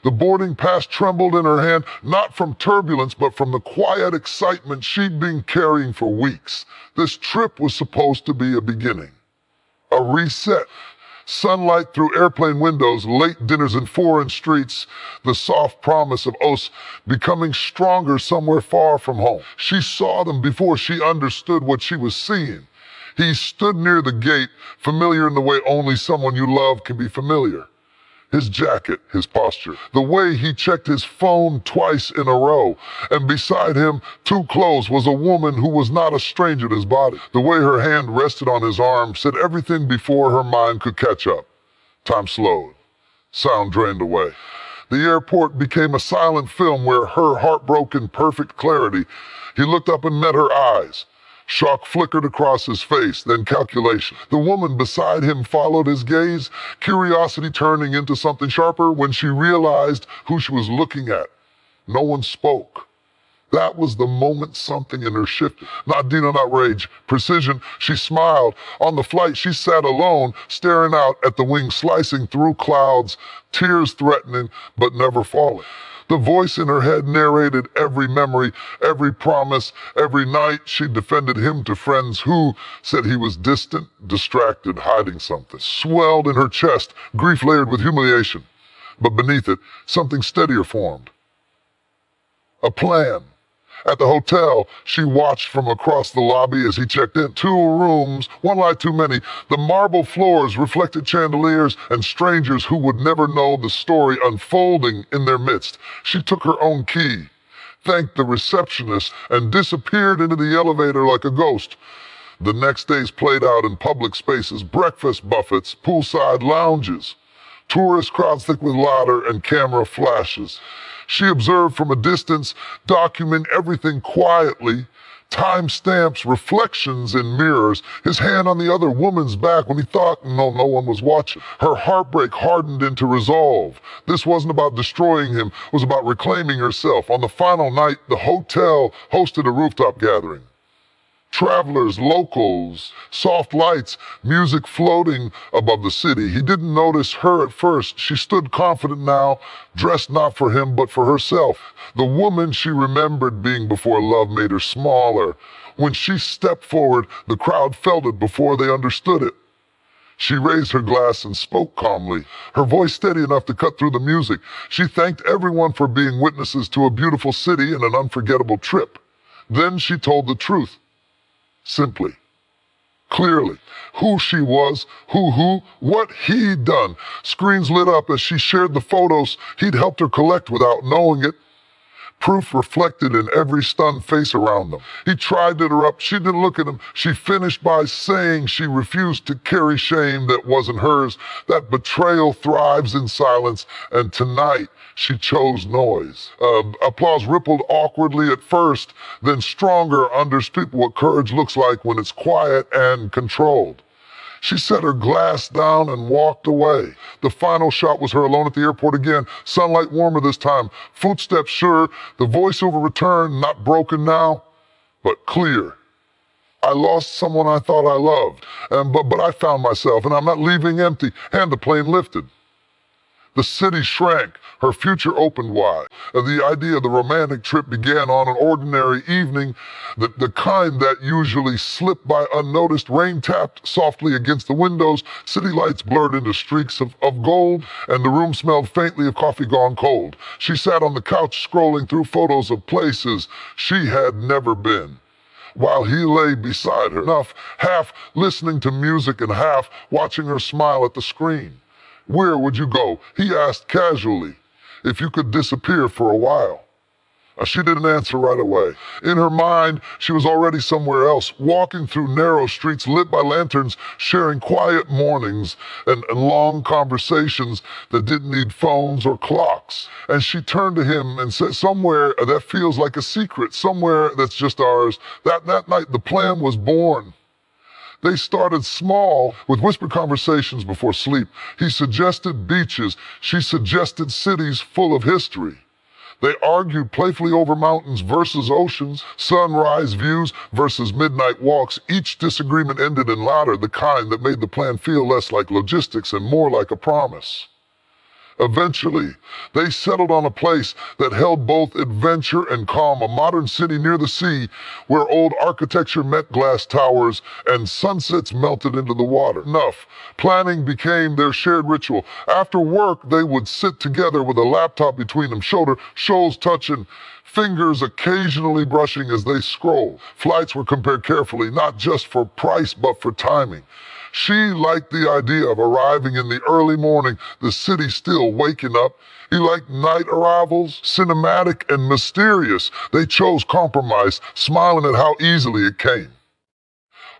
The boarding pass trembled in her hand, not from turbulence, but from the quiet excitement she'd been carrying for weeks. This trip was supposed to be a beginning, a reset. Sunlight through airplane windows, late dinners in foreign streets, the soft promise of Os becoming stronger somewhere far from home. She saw them before she understood what she was seeing. He stood near the gate, familiar in the way only someone you love can be familiar. His jacket, his posture, the way he checked his phone twice in a row, and beside him, too close, was a woman who was not a stranger to his body. The way her hand rested on his arm said everything before her mind could catch up. Time slowed. Sound drained away. The airport became a silent film where her heart broke in perfect clarity. He looked up and met her eyes. Shock flickered across his face, then calculation. The woman beside him followed his gaze, curiosity turning into something sharper when she realized who she was looking at. No one spoke. That was the moment something in her shifted. Not Dina, not rage, precision. She smiled. On the flight, she sat alone, staring out at the wings slicing through clouds, tears threatening but never falling. The voice in her head narrated every memory, every promise, every night she defended him to friends who said he was distant, distracted, hiding something. Swelled in her chest, grief layered with humiliation. But beneath it, something steadier formed. A plan. At the hotel, she watched from across the lobby as he checked in. 2 rooms, one light too many. The marble floors reflected chandeliers and strangers who would never know the story unfolding in their midst. She took her own key, thanked the receptionist, and disappeared into the elevator like a ghost. The next days played out in public spaces, breakfast buffets, poolside lounges, tourist crowds thick with laughter and camera flashes. She observed from a distance, documenting everything quietly, timestamps, reflections in mirrors, his hand on the other woman's back when he thought no one was watching. Her heartbreak hardened into resolve. This wasn't about destroying him, it was about reclaiming herself. On the final night, the hotel hosted a rooftop gathering. Travelers, locals, soft lights, music floating above the city. He didn't notice her at first. She stood confident now, dressed not for him but for herself. The woman she remembered being before love made her smaller. When she stepped forward, the crowd felt it before they understood it. She raised her glass and spoke calmly, her voice steady enough to cut through the music. She thanked everyone for being witnesses to a beautiful city and an unforgettable trip. Then she told the truth. Simply, clearly, who she was, what he'd done. Screens lit up as she shared the photos he'd helped her collect without knowing it. Proof reflected in every stunned face around them. He tried to interrupt. She didn't look at him. She finished by saying she refused to carry shame that wasn't hers, that betrayal thrives in silence, and tonight she chose noise. Applause rippled awkwardly at first, then stronger understood what courage looks like when it's quiet and controlled. She set her glass down and walked away. The final shot was her alone at the airport again. Sunlight warmer this time. Footsteps sure. The voiceover returned, not broken now, but clear. I lost someone I thought I loved, but I found myself, and I'm not leaving empty. And the plane lifted. The city shrank. Her future opened wide. The idea of the romantic trip began on an ordinary evening, the kind that usually slipped by unnoticed. Rain tapped softly against the windows, city lights blurred into streaks of gold, and the room smelled faintly of coffee gone cold. She sat on the couch scrolling through photos of places she had never been, while he lay beside her, half listening to music and half watching her smile at the screen. Where would you go? He asked casually, if you could disappear for a while. She didn't answer right away. In her mind, she was already somewhere else, walking through narrow streets lit by lanterns, sharing quiet mornings and long conversations that didn't need phones or clocks. And she turned to him and said, somewhere that feels like a secret, somewhere that's just ours. That night, the plan was born. They started small, with whispered conversations before sleep. He suggested beaches. She suggested cities full of history. They argued playfully over mountains versus oceans, sunrise views versus midnight walks. Each disagreement ended in laughter, the kind that made the plan feel less like logistics and more like a promise. Eventually, they settled on a place that held both adventure and calm, a modern city near the sea where old architecture met glass towers and sunsets melted into the water. Enough. Planning became their shared ritual. After work, they would sit together with a laptop between them, shows touching, fingers occasionally brushing as they scroll. Flights were compared carefully, not just for price, but for timing. She liked the idea of arriving in the early morning, the city still waking up. He liked night arrivals, cinematic and mysterious. They chose compromise, smiling at how easily it came.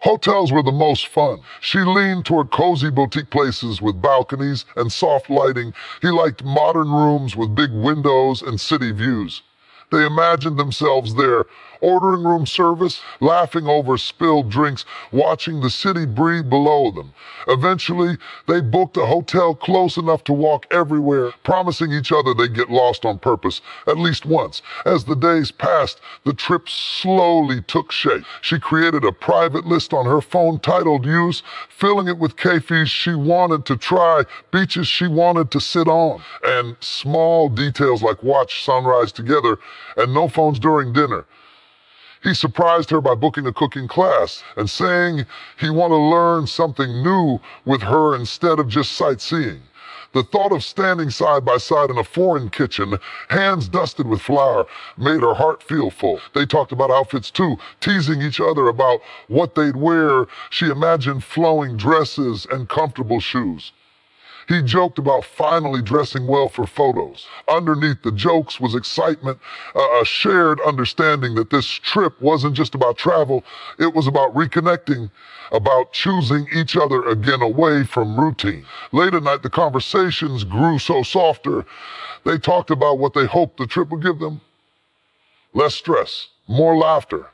Hotels were the most fun. She leaned toward cozy boutique places with balconies and soft lighting. He liked modern rooms with big windows and city views. They imagined themselves there, ordering room service, laughing over spilled drinks, watching the city breathe below them. Eventually, they booked a hotel close enough to walk everywhere, promising each other they'd get lost on purpose, at least once. As the days passed, the trip slowly took shape. She created a private list on her phone titled Use, filling it with cafes she wanted to try, beaches she wanted to sit on, and small details like watch sunrise together and no phones during dinner. He surprised her by booking a cooking class and saying he wanted to learn something new with her instead of just sightseeing. The thought of standing side by side in a foreign kitchen, hands dusted with flour, made her heart feel full. They talked about outfits too, teasing each other about what they'd wear. She imagined flowing dresses and comfortable shoes. He joked about finally dressing well for photos. Underneath the jokes was excitement, a shared understanding that this trip wasn't just about travel, it was about reconnecting, about choosing each other again away from routine. Late at night, the conversations grew so softer. They talked about what they hoped the trip would give them. Less stress, more laughter,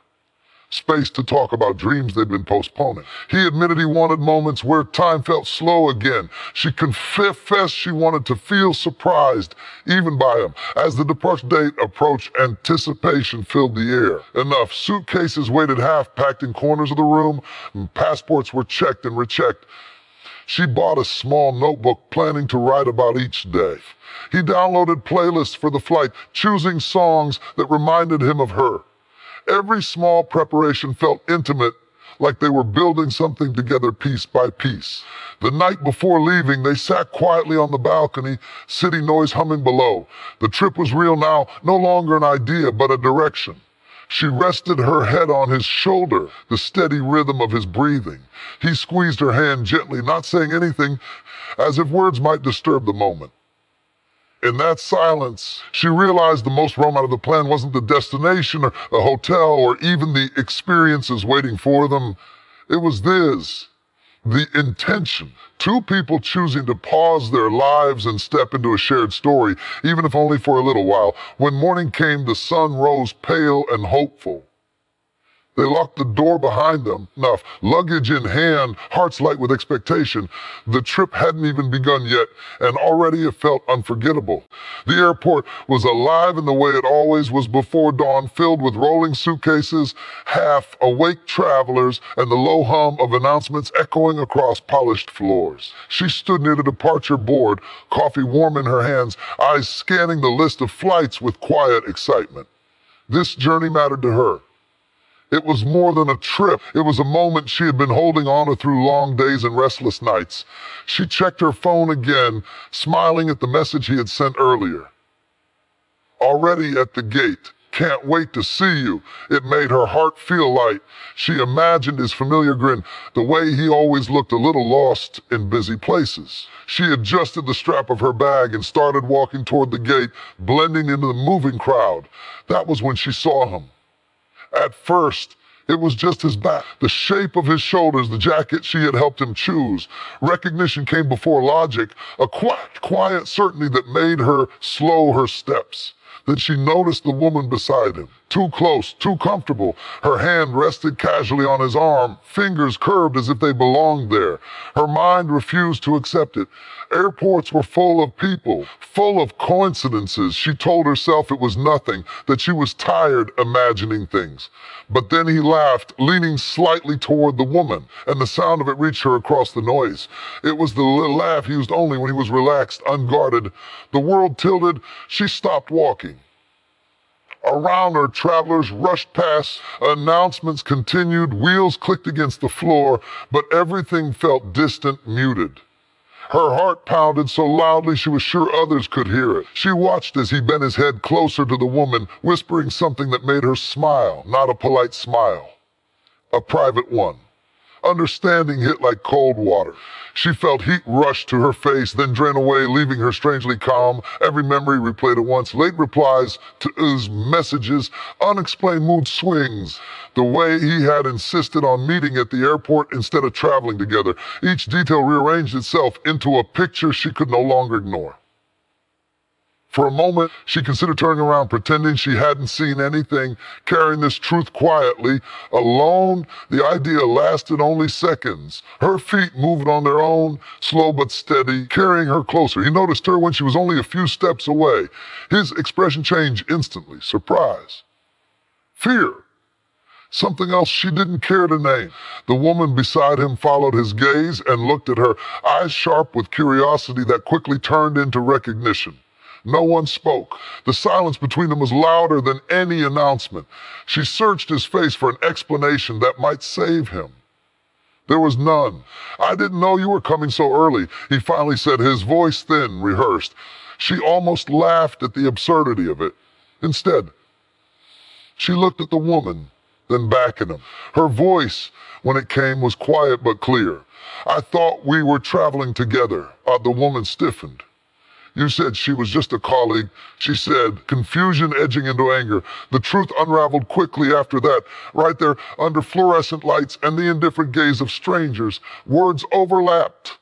space to talk about dreams they'd been postponing. He admitted he wanted moments where time felt slow again. She confessed she wanted to feel surprised, even by him. As the departure date approached, anticipation filled the air. Enough. Suitcases waited half-packed in corners of the room, and passports were checked and rechecked. She bought a small notebook, planning to write about each day. He downloaded playlists for the flight, choosing songs that reminded him of her. Every small preparation felt intimate, like they were building something together piece by piece. The night before leaving, they sat quietly on the balcony, city noise humming below. The trip was real now, no longer an idea, but a direction. She rested her head on his shoulder, the steady rhythm of his breathing. He squeezed her hand gently, not saying anything, as if words might disturb the moment. In that silence, she realized the most rum out of the plan wasn't the destination or a hotel or even the experiences waiting for them. It was this, the intention. Two people choosing to pause their lives and step into a shared story, even if only for a little while. When morning came, the sun rose pale and hopeful. They locked the door behind them. Enough, luggage in hand, hearts light with expectation. The trip hadn't even begun yet, and already it felt unforgettable. The airport was alive in the way it always was before dawn, filled with rolling suitcases, half-awake travelers, and the low hum of announcements echoing across polished floors. She stood near the departure board, coffee warm in her hands, eyes scanning the list of flights with quiet excitement. This journey mattered to her. It was more than a trip. It was a moment she had been holding on to through long days and restless nights. She checked her phone again, smiling at the message he had sent earlier. Already at the gate. Can't wait to see you. It made her heart feel light. She imagined his familiar grin, the way he always looked a little lost in busy places. She adjusted the strap of her bag and started walking toward the gate, blending into the moving crowd. That was when she saw him. At first, it was just his back, the shape of his shoulders, the jacket she had helped him choose. Recognition came before logic, a quiet certainty that made her slow her steps. Then she noticed the woman beside him. Too close, too comfortable. Her hand rested casually on his arm, fingers curved as if they belonged there. Her mind refused to accept it. Airports were full of people, full of coincidences. She told herself it was nothing, that she was tired imagining things. But then he laughed, leaning slightly toward the woman, and the sound of it reached her across the noise. It was the little laugh used only when he was relaxed, unguarded. The world tilted. She stopped walking. Around her, travelers rushed past, announcements continued, wheels clicked against the floor, but everything felt distant, muted. Her heart pounded so loudly she was sure others could hear it. She watched as he bent his head closer to the woman, whispering something that made her smile, not a polite smile, a private one. Understanding hit like cold water. She felt heat rush to her face, then drain away, leaving her strangely calm. Every memory replayed at once. Late replies to his messages, unexplained mood swings. The way he had insisted on meeting at the airport instead of traveling together. Each detail rearranged itself into a picture she could no longer ignore. For a moment, she considered turning around, pretending she hadn't seen anything, carrying this truth quietly. Alone, the idea lasted only seconds. Her feet moved on their own, slow but steady, carrying her closer. He noticed her when she was only a few steps away. His expression changed instantly. Surprise. Fear. Something else she didn't care to name. The woman beside him followed his gaze and looked at her, eyes sharp with curiosity that quickly turned into recognition. No one spoke. The silence between them was louder than any announcement. She searched his face for an explanation that might save him. There was none. "I didn't know you were coming so early," he finally said, his voice thin, rehearsed. She almost laughed at the absurdity of it. Instead, she looked at the woman, then back at him. Her voice, when it came, was quiet but clear. "I thought we were traveling together." The woman stiffened. "You said she was just a colleague," she said, confusion edging into anger. The truth unraveled quickly after that, right there under fluorescent lights and the indifferent gaze of strangers. Words overlapped.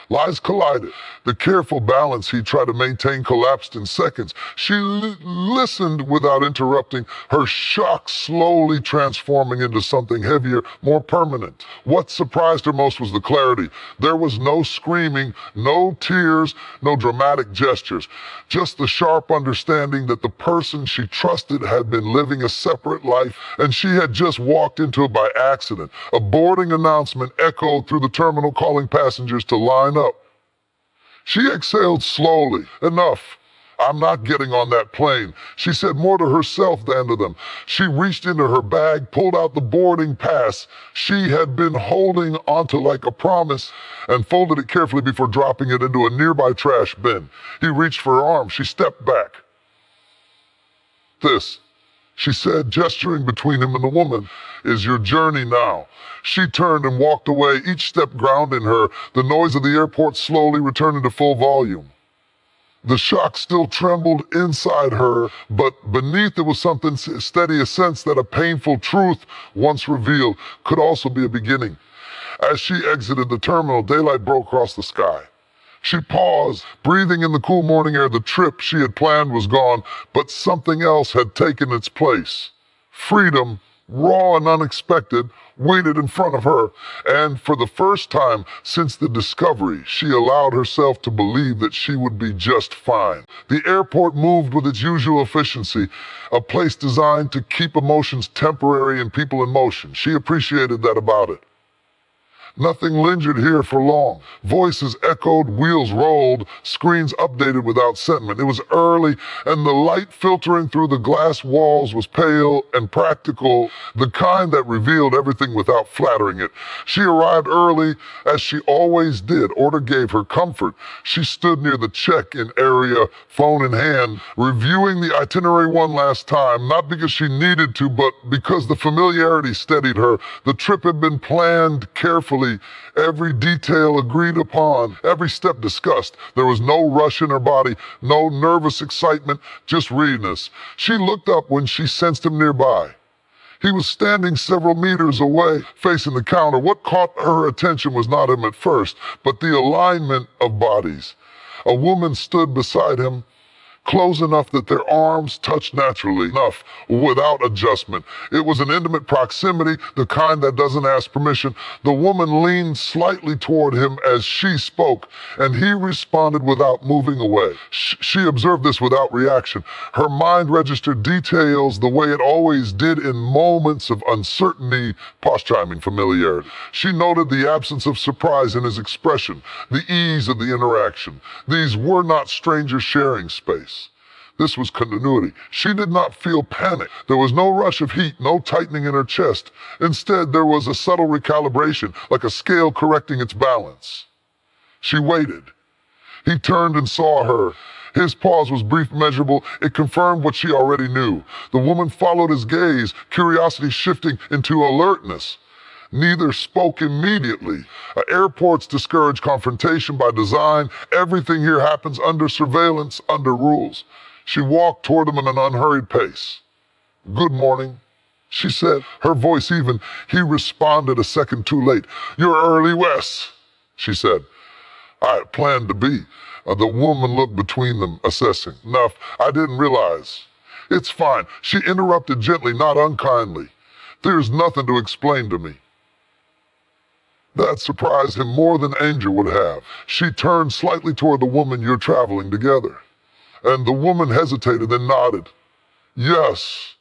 Lies collided. The careful balance he tried to maintain collapsed in seconds. She listened without interrupting, her shock slowly transforming into something heavier, more permanent. What surprised her most was the clarity. There was no screaming, no tears, no dramatic gestures. Just the sharp understanding that the person she trusted had been living a separate life, and she had just walked into it by accident. A boarding announcement echoed through the terminal, calling passengers to line up. She exhaled slowly. Enough. "I'm not getting on that plane," she said, more to herself than to them. She reached into her bag, pulled out the boarding pass she had been holding onto like a promise, and folded it carefully before dropping it into a nearby trash bin. He reached for her arm. She stepped back. "This," she said, gesturing between him and the woman, "is your journey now." She turned and walked away, each step grounding her, the noise of the airport slowly returning to full volume. The shock still trembled inside her, but beneath it was something steady, a sense that a painful truth, once revealed, could also be a beginning. As she exited the terminal, daylight broke across the sky. She paused, breathing in the cool morning air. The trip she had planned was gone, but something else had taken its place. Freedom, raw and unexpected, waited in front of her, and for the first time since the discovery, she allowed herself to believe that she would be just fine. The airport moved with its usual efficiency, a place designed to keep emotions temporary and people in motion. She appreciated that about it. Nothing lingered here for long. Voices echoed, wheels rolled, screens updated without sentiment. It was early, and the light filtering through the glass walls was pale and practical, the kind that revealed everything without flattering it. She arrived early, as she always did. Order gave her comfort. She stood near the check-in area, phone in hand, reviewing the itinerary one last time, not because she needed to, but because the familiarity steadied her. The trip had been planned carefully, every detail agreed upon, every step discussed. There was no rush in her body, no nervous excitement, just readiness. She looked up when she sensed him nearby. He was standing several meters away, facing the counter. What caught her attention was not him at first, but the alignment of bodies. A woman stood beside him, close enough that their arms touched naturally enough without adjustment. It was an intimate proximity, the kind that doesn't ask permission. The woman leaned slightly toward him as she spoke, and he responded without moving away. She observed this without reaction. Her mind registered details the way it always did in moments of uncertainty, posturing familiarity. She noted the absence of surprise in his expression, the ease of the interaction. These were not strangers sharing space. This was continuity. She did not feel panic. There was no rush of heat, no tightening in her chest. Instead, there was a subtle recalibration, like a scale correcting its balance. She waited. He turned and saw her. His pause was brief, measurable. It confirmed what she already knew. The woman followed his gaze, curiosity shifting into alertness. Neither spoke immediately. Airports discourage confrontation by design. Everything here happens under surveillance, under rules. She walked toward him in an unhurried pace. "Good morning," she said, her voice even. He responded a second too late. "You're early, Wes," she said. "I had planned to be." The woman looked between them, assessing. "Enough, I didn't realize." "It's fine," she interrupted gently, not unkindly. "There's nothing to explain to me." That surprised him more than anger would have. She turned slightly toward the woman. "You're traveling together." And the woman hesitated, then nodded. "Yes."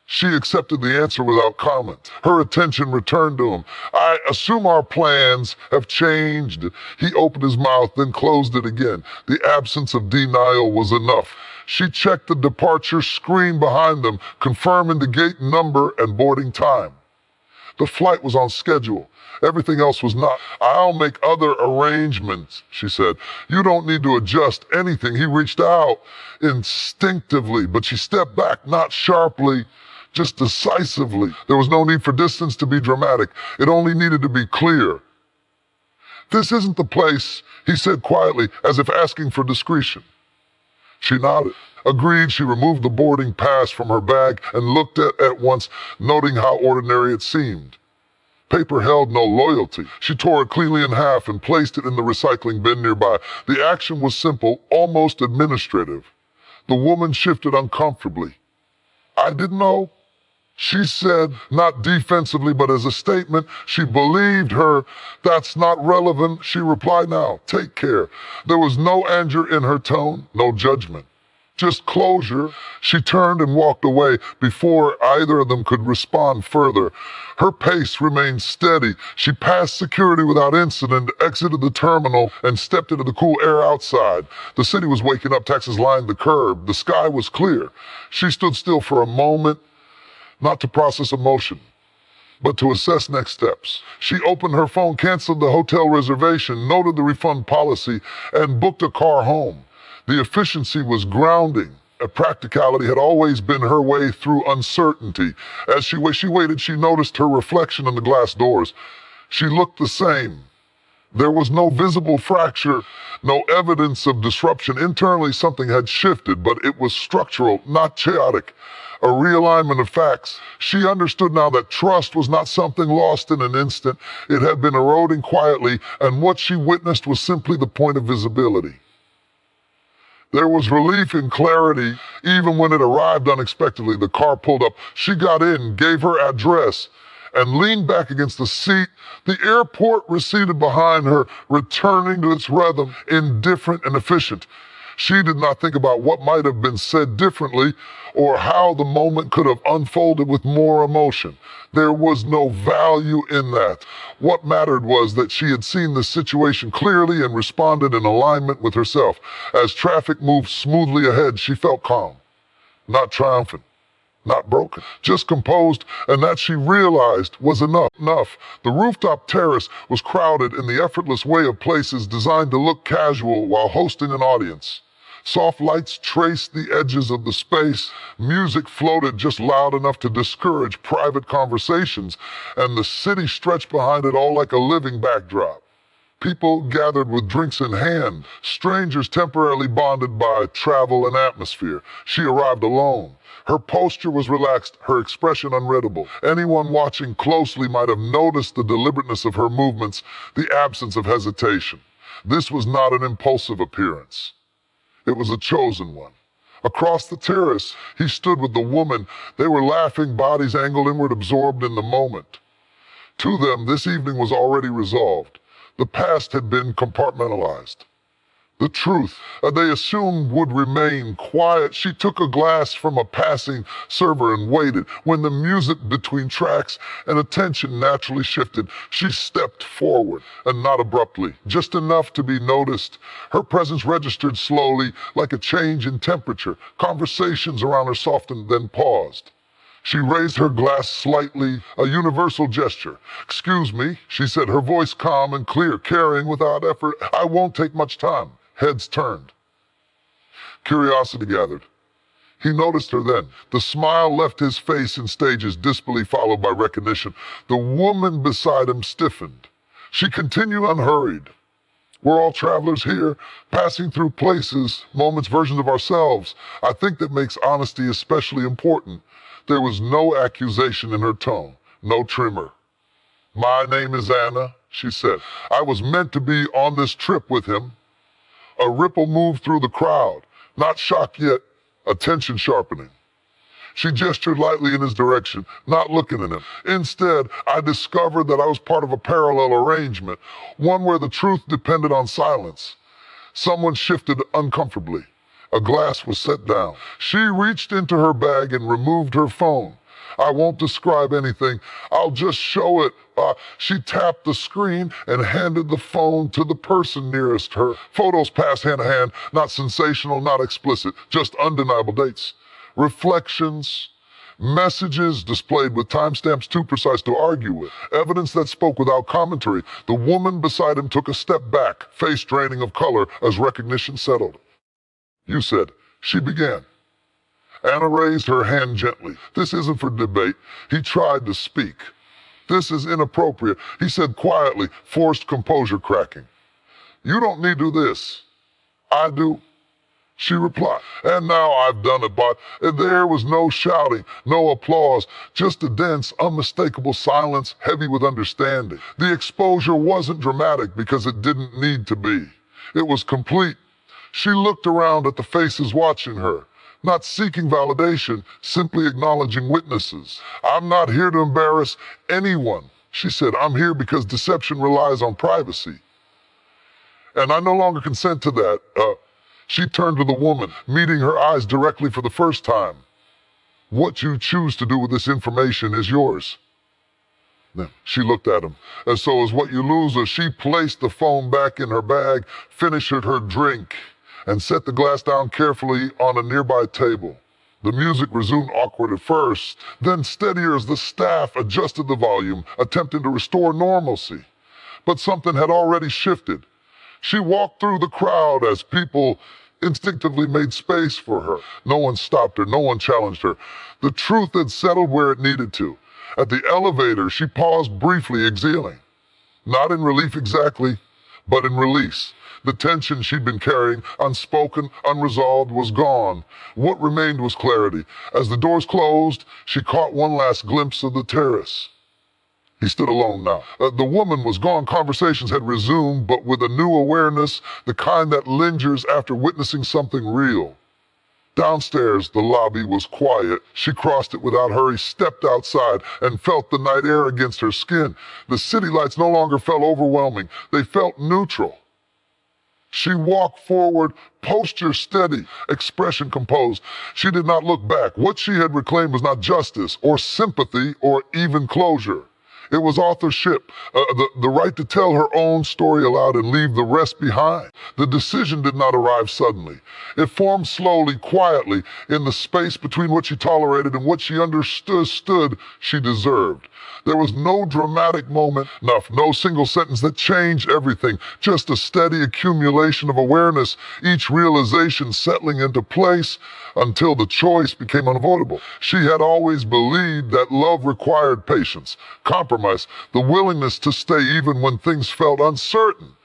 She accepted the answer without comment. Her attention returned to him. "I assume our plans have changed." He opened his mouth, then closed it again. The absence of denial was enough. She checked the departure screen behind them, confirming the gate number and boarding time. The flight was on schedule. Everything else was not. "I'll make other arrangements," she said. "You don't need to adjust anything." He reached out instinctively, but she stepped back, not sharply, just decisively. There was no need for distance to be dramatic. It only needed to be clear. "This isn't the place," he said quietly, as if asking for discretion. She nodded. Agreed. She removed the boarding pass from her bag and looked at once, noting how ordinary it seemed. Paper held no loyalty. She tore it cleanly in half and placed it in the recycling bin nearby. The action was simple, almost administrative. The woman shifted uncomfortably. "I didn't know," she said, not defensively, but as a statement. She believed her. "That's not relevant," she replied. "Now, take care." There was no anger in her tone, no judgment. Just closure. She turned and walked away before either of them could respond further. Her pace remained steady. She passed security without incident, exited the terminal, and stepped into the cool air outside. The city was waking up. Taxis lined the curb. The sky was clear. She stood still for a moment, not to process emotion, but to assess next steps. She opened her phone, canceled the hotel reservation, noted the refund policy, and booked a car home. The efficiency was grounding. Practicality had always been her way through uncertainty. As she waited, she noticed her reflection in the glass doors. She looked the same. There was no visible fracture, no evidence of disruption. Internally, something had shifted, but it was structural, not chaotic. A realignment of facts. She understood now that trust was not something lost in an instant. It had been eroding quietly, and what she witnessed was simply the point of visibility. There was relief and clarity, even when it arrived unexpectedly. The car pulled up. She got in, gave her address, and leaned back against the seat. The airport receded behind her, returning to its rhythm, indifferent and efficient. She did not think about what might have been said differently or how the moment could have unfolded with more emotion. There was no value in that. What mattered was that she had seen the situation clearly and responded in alignment with herself. As traffic moved smoothly ahead, she felt calm, not triumphant, not broken, just composed, and that she realized was enough. The rooftop terrace was crowded in the effortless way of places designed to look casual while hosting an audience. Soft lights traced the edges of the space. Music floated just loud enough to discourage private conversations, and the city stretched behind it all like a living backdrop. People gathered with drinks in hand, strangers temporarily bonded by travel and atmosphere. She arrived alone. Her posture was relaxed, her expression unreadable. Anyone watching closely might have noticed the deliberateness of her movements, the absence of hesitation. This was not an impulsive appearance. It was a chosen one. Across the terrace, he stood with the woman. They were laughing, bodies angled inward, absorbed in the moment. To them, this evening was already resolved. The past had been compartmentalized. The truth, they assumed, would remain quiet. She took a glass from a passing server and waited. When the music between tracks and attention naturally shifted, she stepped forward, and not abruptly, just enough to be noticed. Her presence registered slowly, like a change in temperature. Conversations around her softened, then paused. She raised her glass slightly, a universal gesture. "Excuse me," she said, her voice calm and clear, carrying without effort. "I won't take much time." Heads turned. Curiosity gathered. He noticed her then. The smile left his face in stages, disbelief followed by recognition. The woman beside him stiffened. She continued unhurried. "We're all travelers here, passing through places, moments, versions of ourselves. I think that makes honesty especially important." There was no accusation in her tone, no tremor. "My name is Anna," she said. "I was meant to be on this trip with him." A ripple moved through the crowd. Not shock yet, attention sharpening. She gestured lightly in his direction, not looking at him. "Instead, I discovered that I was part of a parallel arrangement, one where the truth depended on silence." Someone shifted uncomfortably. A glass was set down. She reached into her bag and removed her phone. "I won't describe anything. I'll just show it." She tapped the screen and handed the phone to the person nearest her. Photos passed hand to hand, not sensational, not explicit, just undeniable dates. Reflections, messages displayed with timestamps too precise to argue with. Evidence that spoke without commentary. The woman beside him took a step back, face draining of color as recognition settled. "You said," she began. Anna raised her hand gently. "This isn't for debate." He tried to speak. "This is inappropriate," he said quietly, forced composure cracking. "You don't need to do this." "I do," she replied. "And now I've done it, but..." There was no shouting, no applause, just a dense, unmistakable silence, heavy with understanding. The exposure wasn't dramatic because it didn't need to be. It was complete. She looked around at the faces watching her. Not seeking validation, simply acknowledging witnesses. "I'm not here to embarrass anyone," she said. "I'm here because deception relies on privacy. And I no longer consent to that." She turned to the woman, meeting her eyes directly for the first time. "What you choose to do with this information is yours." Then she looked at him. "And so is what you lose." As she placed the phone back in her bag, finished her drink, and set the glass down carefully on a nearby table. The music resumed, awkward at first, then steadier as the staff adjusted the volume, attempting to restore normalcy. But something had already shifted. She walked through the crowd as people instinctively made space for her. No one stopped her, no one challenged her. The truth had settled where it needed to. At the elevator, she paused briefly, exhaling. Not in relief exactly, but in release. The tension she'd been carrying, unspoken, unresolved, was gone. What remained was clarity. As the doors closed, she caught one last glimpse of the terrace. He stood alone now. The woman was gone. Conversations had resumed, but with a new awareness, the kind that lingers after witnessing something real. Downstairs, the lobby was quiet. She crossed it without hurry, stepped outside, and felt the night air against her skin. The city lights no longer felt overwhelming. They felt neutral. She walked forward, posture steady, expression composed. She did not look back. What she had reclaimed was not justice or sympathy or even closure. It was authorship, the right to tell her own story aloud and leave the rest behind. The decision did not arrive suddenly. It formed slowly, quietly, in the space between what she tolerated and what she understood she deserved. There was no dramatic moment, no single sentence that changed everything, just a steady accumulation of awareness, each realization settling into place until the choice became unavoidable. She had always believed that love required patience, compromise, the willingness to stay even when things felt uncertain.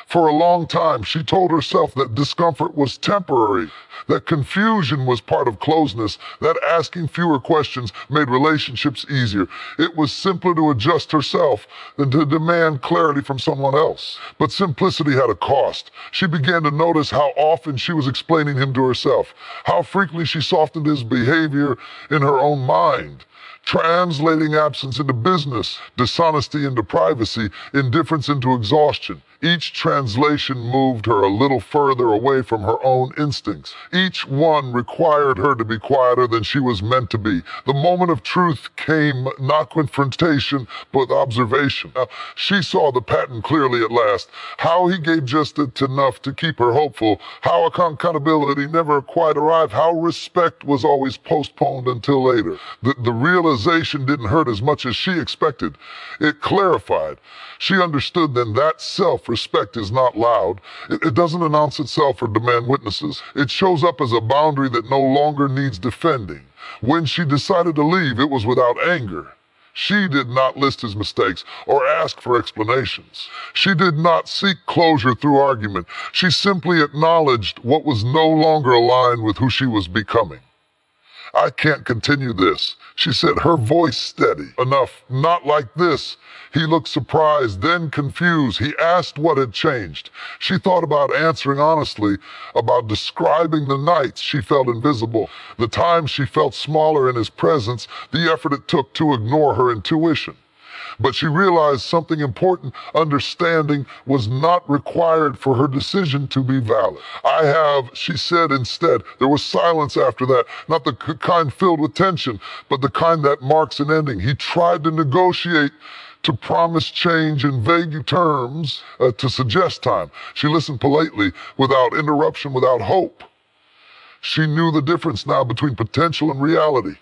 For a long time, she told herself that discomfort was temporary, that confusion was part of closeness, that asking fewer questions made relationships easier. It was simpler to adjust herself than to demand clarity from someone else. But simplicity had a cost. She began to notice how often she was explaining him to herself, how frequently she softened his behavior in her own mind, translating absence into business, dishonesty into privacy, indifference into exhaustion. Each translation moved her a little further away from her own instincts. Each one required her to be quieter than she was meant to be. The moment of truth came not confrontation, but observation. Now, she saw the pattern clearly at last. How he gave just enough to keep her hopeful. How accountability never quite arrived. How respect was always postponed until later. The realization didn't hurt as much as she expected. It clarified. She understood then that self-respect is not loud. It doesn't announce itself or demand witnesses. It shows up as a boundary that no longer needs defending. When she decided to leave, it was without anger. She did not list his mistakes or ask for explanations. She did not seek closure through argument. She simply acknowledged what was no longer aligned with who she was becoming. "I can't continue this," she said, her voice steady. "Enough, not like this." He looked surprised, then confused. He asked what had changed. She thought about answering honestly, about describing the nights she felt invisible, the times she felt smaller in his presence, the effort it took to ignore her intuition. But she realized something important. Understanding was not required for her decision to be valid. "I have," she said instead. There was silence after that, not the kind filled with tension, but the kind that marks an ending. He tried to negotiate, to promise change in vague terms, to suggest time. She listened politely, without interruption, without hope. She knew the difference now between potential and reality.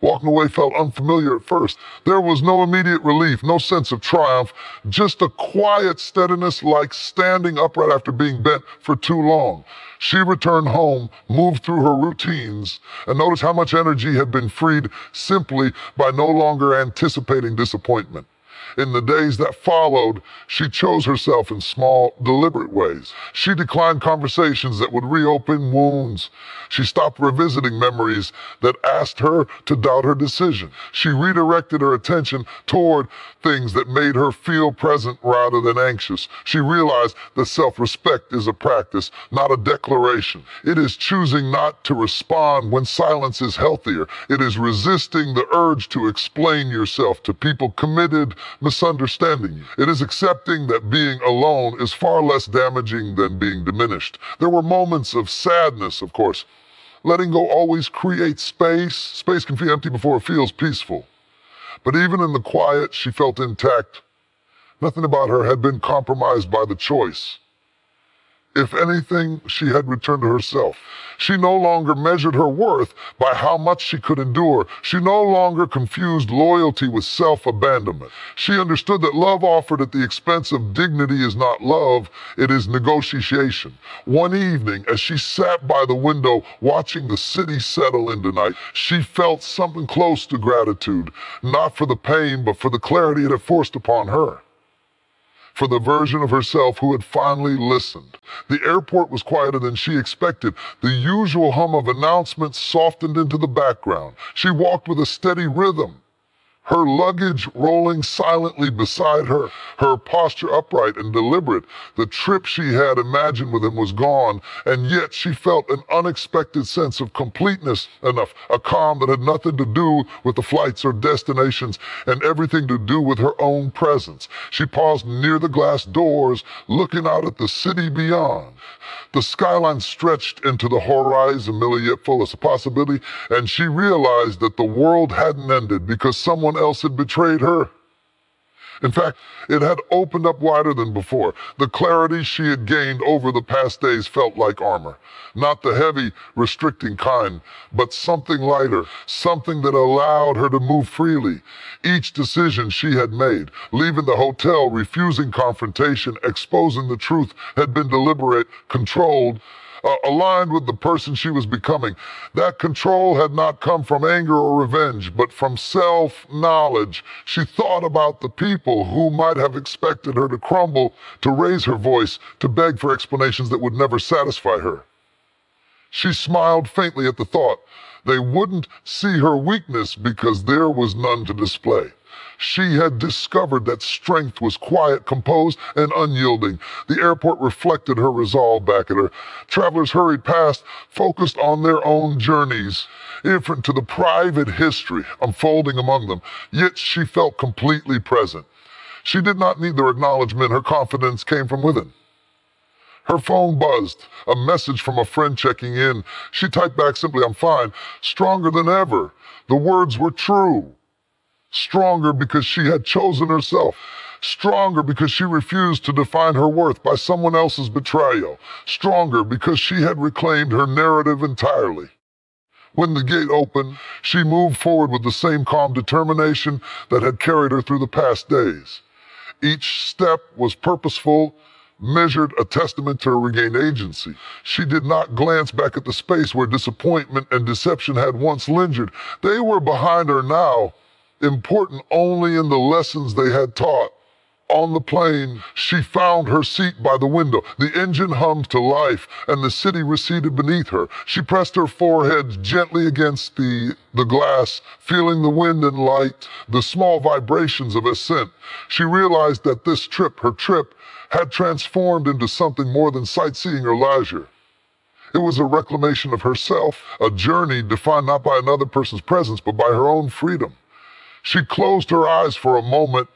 Walking away felt unfamiliar at first. There was no immediate relief, no sense of triumph, just a quiet steadiness like standing upright after being bent for too long. She returned home, moved through her routines, and noticed how much energy had been freed simply by no longer anticipating disappointment. In the days that followed, she chose herself in small, deliberate ways. She declined conversations that would reopen wounds. She stopped revisiting memories that asked her to doubt her decision. She redirected her attention toward things that made her feel present rather than anxious. She realized that self-respect is a practice, not a declaration. It is choosing not to respond when silence is healthier. It is resisting the urge to explain yourself to people committed misunderstanding you. It is accepting that being alone is far less damaging than being diminished. There were moments of sadness, of course. Letting go always creates space. Space can feel empty before it feels peaceful. But even in the quiet, she felt intact. Nothing about her had been compromised by the choice. If anything, she had returned to herself. She no longer measured her worth by how much she could endure. She no longer confused loyalty with self-abandonment. She understood that love offered at the expense of dignity is not love, it is negotiation. One evening, as she sat by the window watching the city settle into night, she felt something close to gratitude, not for the pain, but for the clarity it had forced upon her. For the version of herself who had finally listened. The airport was quieter than she expected. The usual hum of announcements softened into the background. She walked with a steady rhythm, her luggage rolling silently beside her, her posture upright and deliberate. The trip she had imagined with him was gone, and yet she felt an unexpected sense of completeness, a calm that had nothing to do with the flights or destinations, and everything to do with her own presence. She paused near the glass doors, looking out at the city beyond. The skyline stretched into the horizon, yet full of possibility, and she realized that the world hadn't ended because someone else had betrayed her. In fact, it had opened up wider than before. The clarity she had gained over the past days felt like armor. Not the heavy, restricting kind, but something lighter, something that allowed her to move freely. Each decision she had made, leaving the hotel, refusing confrontation, exposing the truth, had been deliberate, controlled. aligned with the person she was becoming. That control had not come from anger or revenge, but from self-knowledge. She thought about the people who might have expected her to crumble, to raise her voice, to beg for explanations that would never satisfy her. She smiled faintly at the thought. They wouldn't see her weakness because there was none to display. She had discovered that strength was quiet, composed, and unyielding. The airport reflected her resolve back at her. Travelers hurried past, focused on their own journeys, indifferent to the private history unfolding among them. Yet she felt completely present. She did not need their acknowledgement. Her confidence came from within. Her phone buzzed, a message from a friend checking in. She typed back simply, "I'm fine," stronger than ever. The words were true. Stronger because she had chosen herself. Stronger because she refused to define her worth by someone else's betrayal. Stronger because she had reclaimed her narrative entirely. When the gate opened, she moved forward with the same calm determination that had carried her through the past days. Each step was purposeful, measured, a testament to her regained agency. She did not glance back at the space where disappointment and deception had once lingered. They were behind her now, important only in the lessons they had taught. On the plane, she found her seat by the window. The engine hummed to life, and the city receded beneath her. She pressed her forehead gently against the glass, feeling the wind and light, the small vibrations of ascent. She realized that this trip, her trip, had transformed into something more than sightseeing or leisure. It was a reclamation of herself, a journey defined not by another person's presence, but by her own freedom. She closed her eyes for a moment,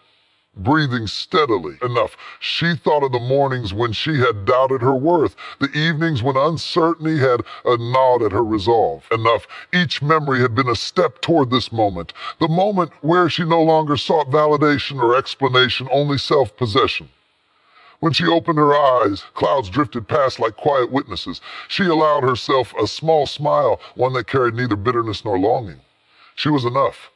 breathing steadily. Enough. She thought of the mornings when she had doubted her worth, the evenings when uncertainty had gnawed at her resolve. Enough. Each memory had been a step toward this moment, the moment where she no longer sought validation or explanation, only self-possession. When she opened her eyes, clouds drifted past like quiet witnesses. She allowed herself a small smile, one that carried neither bitterness nor longing. She was enough.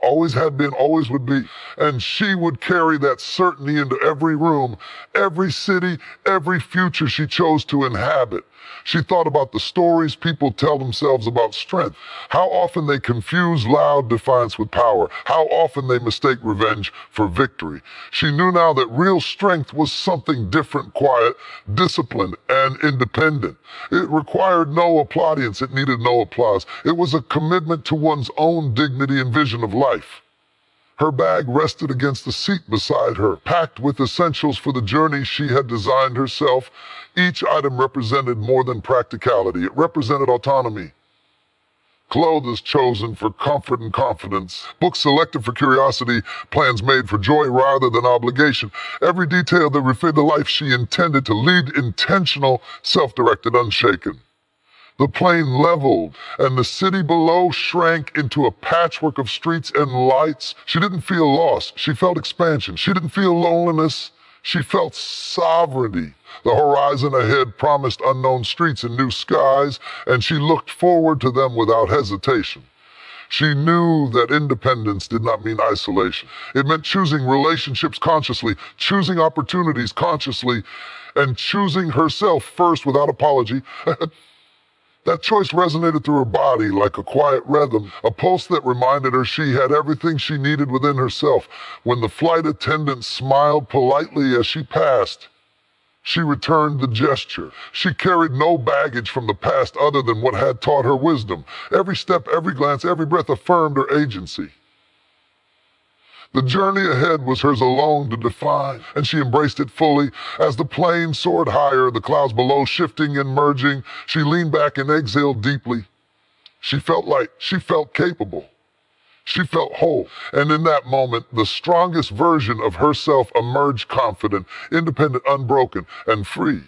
Always had been, always would be. And she would carry that certainty into every room, every city, every future she chose to inhabit. She thought about the stories people tell themselves about strength, how often they confuse loud defiance with power, how often they mistake revenge for victory. She knew now that real strength was something different, quiet, disciplined, and independent. It required no plaudits, it needed no applause. It was a commitment to one's own dignity and vision of life. Her bag rested against the seat beside her, packed with essentials for the journey she had designed herself. Each item represented more than practicality. It represented autonomy. Clothes chosen for comfort and confidence. Books selected for curiosity. Plans made for joy rather than obligation. Every detail that reflected the life she intended to lead, intentional, self-directed, unshaken. The plane leveled, and the city below shrank into a patchwork of streets and lights. She didn't feel lost. She felt expansion. She didn't feel loneliness. She felt sovereignty. The horizon ahead promised unknown streets and new skies, and she looked forward to them without hesitation. She knew that independence did not mean isolation. It meant choosing relationships consciously, choosing opportunities consciously, and choosing herself first without apology. That choice resonated through her body like a quiet rhythm, a pulse that reminded her she had everything she needed within herself. When the flight attendant smiled politely as she passed, she returned the gesture. She carried no baggage from the past other than what had taught her wisdom. Every step, every glance, every breath affirmed her agency. The journey ahead was hers alone to define, and she embraced it fully. As the plane soared higher, the clouds below shifting and merging, she leaned back and exhaled deeply. She felt light. She felt capable. She felt whole. And in that moment, the strongest version of herself emerged, confident, independent, unbroken, and free.